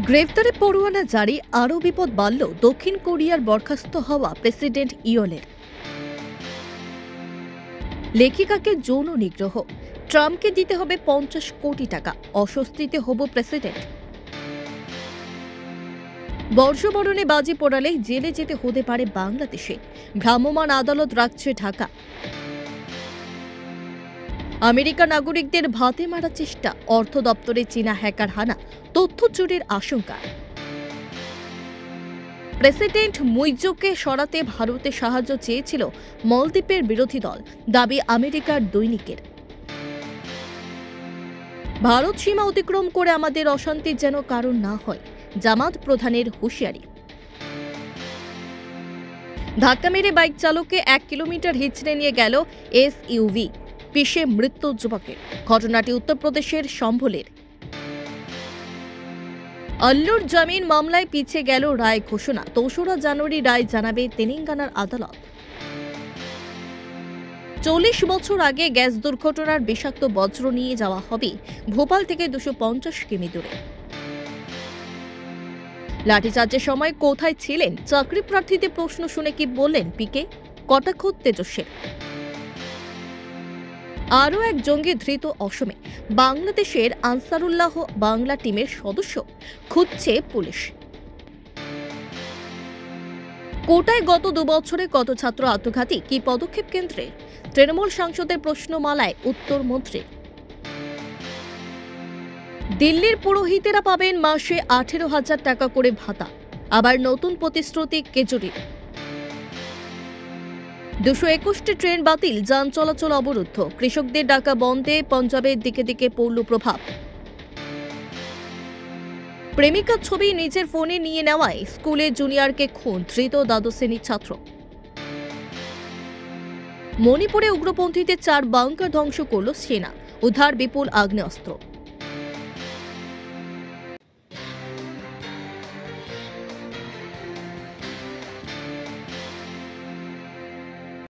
গ্রেফতারে পরোয়ানা জারি, আরও বিপদ বাড়ল দক্ষিণ কোরিয়ার বরখাস্ত হওয়া প্রেসিডেন্ট ইয়লের। লেখিকাকে যৌন নিগ্রহ, ট্রাম্পকে দিতে হবে 50 কোটি টাকা, অস্বস্তিতে হব প্রেসিডেন্ট। বর্ষবরণে বাজি পোড়ালেই জেলে যেতে হতে পারে বাংলাদেশে, ভ্রাম্যমাণ আদালত রাখছে ঢাকা। আমেরিকা নাগরিকদের ভাতে মারার চেষ্টা, অর্থ দপ্তরে চীনা হ্যাকার হানা, তথ্য চুরির আশঙ্কা। প্রেসিডেন্ট মুইজোকে সরাতে ভারতে সাহায্য চেয়েছিল মলদ্বীপের বিরোধী দল, দাবি আমেরিকার দৈনিকের। ভারত সীমা অতিক্রম করে আমাদের অশান্তির যেন কারণ না হয়, জামাত প্রধানের হুঁশিয়ারি। ধাক্কা মেরে বাইক চালককে 1 কিলোমিটার হিঁচড়ে নিয়ে গেল এসইউভি, পিষে মৃত্যু যুবকের। ঘটনাটি উত্তরপ্রদেশের সম্ভলের। আল্লুর জামিন মামলায় পিছে গেল রায় ঘোষণা, ২রা জানুয়ারি রায় জানাবে তেলেঙ্গানার আদালত। ৪০ বছর আগে গ্যাস দুর্ঘটনার বিষাক্ত বজ্র নিয়ে যাওয়া হবে ভোপাল থেকে 250 কিমি দূরে। লাঠিচার্জের সময় কোথায় ছিলেন? চাকরি প্রার্থীদের প্রশ্ন শুনে কি বললেন পিকে? কটাক্ষ তেজস্বীর। আরও এক জঙ্গি ধৃত অসমে, বাংলাদেশের আনসারুল্লাহ বাংলা টিমের সদস্য খুঁজছে পুলিশ। কোটায় গত 2 বছরে কত ছাত্র আত্মঘাতী, কি পদক্ষেপ কেন্দ্রের? তৃণমূল সাংসদের প্রশ্নমালায় উত্তর মন্ত্রী। দিল্লির পুরোহিতেরা পাবেন মাসে 18,000 টাকা করে ভাতা, আবার নতুন প্রতিশ্রুতি কেজরির। 221টি ট্রেন বাতিল, যান চলাচল অবরুদ্ধ। কৃষকদের ডাকা বন্ধে পঞ্জাবের দিকে দিকে পড়ল প্রভাব। প্রেমিকার ছবি নিজের ফোনে নিয়ে নেওয়ায় স্কুলের জুনিয়রকে খুন, ধৃত দ্বাদশ শ্রেণীর ছাত্র। মণিপুরে উগ্রপন্থীদের 4 বাংকার ধ্বংস করল সেনা, উদ্ধার বিপুল আগ্নেয়াস্ত্র।